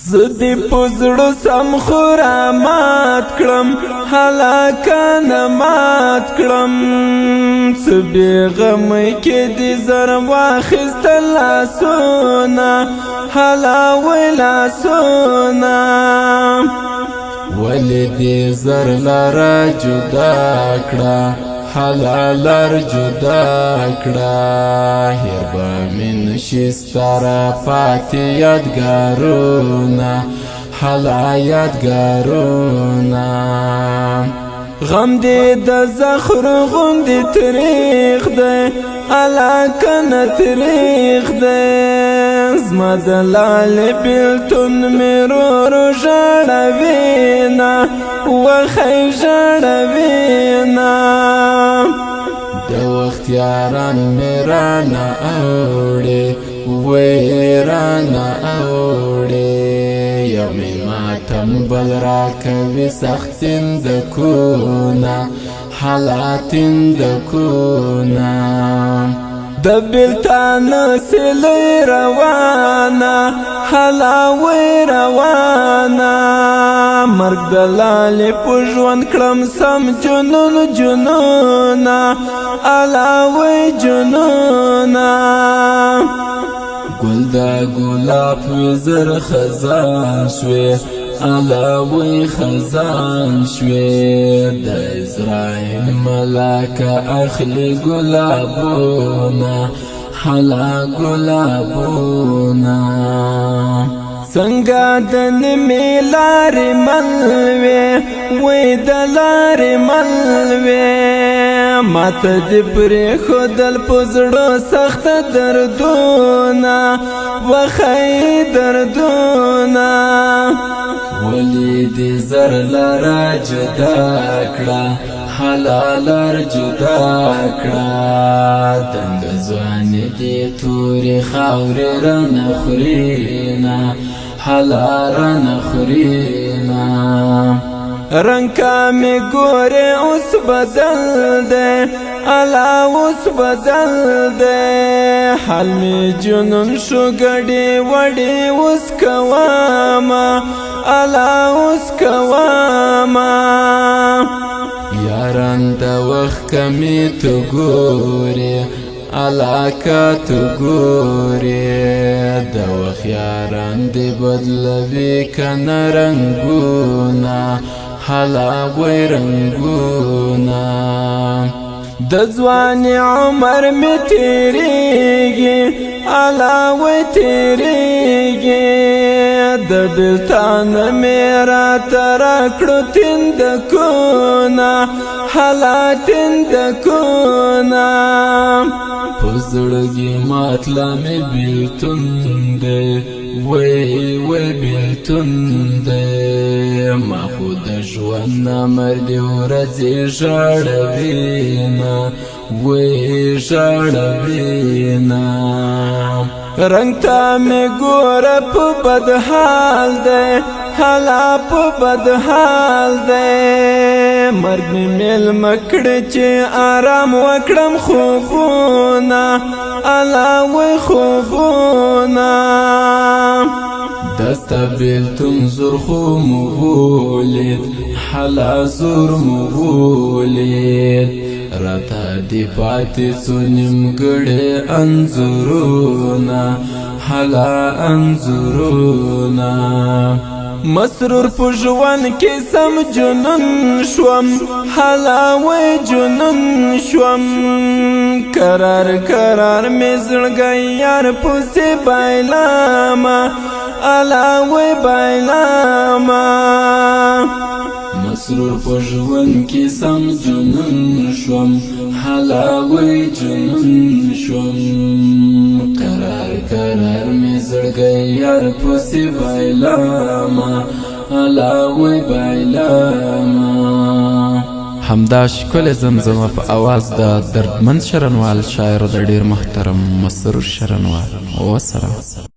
زدی پزړو سم خرامات کړم هلاکان مات کړم څه بیغم کې دې زر واخیست لاسونه هلاوی لاسونه ولې دې زر لاره جدا کړه حلالر جدا کړه هیر به مې نشي ستاره پاتې یادګارونه حلا یادګارونه غم دې د زخر غوندې تریخ دی علاکنه تریخ دی زما د لالې بېلتون مې ورو ژړوینه وښی ژړوینه د وخت یاران مې رانه اوړې وی رانه اوړې یو مې ماتم بل راکوي سختین د کونه حالاتین د کونه د بیلتان سیلی روانه حلاوی روانه مرګ د لالې په ژوند کړم سم جنون جنونه علاوی جنونه ګل د ګلاب زر خزان شوې علاوی خزان شوې د عزرایل ملاکه اخلي ګلابونه حلا ګلابونه څنګه د نیمې لارې مل وې وې د لارې مل وې ماته دې پرېښودل په زړه سخته دردونه وښی دردونه ولې دې زر لاره جدا کړه حلالر جدا کړه تنګ ځواني دې تورې خاورې رانه خورینه حلا رانه خورینه رنگ کا می ګوره اوس بدل دی الا اوس بدل دی حال می جنون شو ګډې وډې اوس کواما الا اوس کواما یاران د وخت کمی تو ګورې علاکه تو ګورې د وخت یاران دې بدلوي کنه رنګونه حلاوی رنگونا د ځواني عمر می تیریږي علاوی تیریږي د بیلتان می راته راکړو تندکونه حلا تندکونه په زړګي ماتله مې بیلتون دی وی وی بیلتون دی ما خو د ژوند نه مرګې ورځې ژړوینه وی ژړوینه رنګ ته مې ګوره په بد حال دی حالا په بد حال دی مرګ مې میلمه کړې چې آرام وکړم خوبونه علاوی خوبونه دستا بیلتون زور خو مو بولید حلا زور مو بولید راته دی پاتې څو نیمګړې انځورونه حلا انځورونه مسرور په ژوند کې سم جنون شوم حلاوی جنون شوم قرار قرار مې زړګی یار پسې بایلامه علاوی بایلامه مسرور په ژوند کې سم جنون شوم حلاوی جنون شوم قرار قرار مې زړګی یار پسې بایلامه علاوی بایلامه همدا ښکلې زمزمه په اواز د دردمند شرنوال شاعر د ډېر محترم مسرور شرنوال وسلام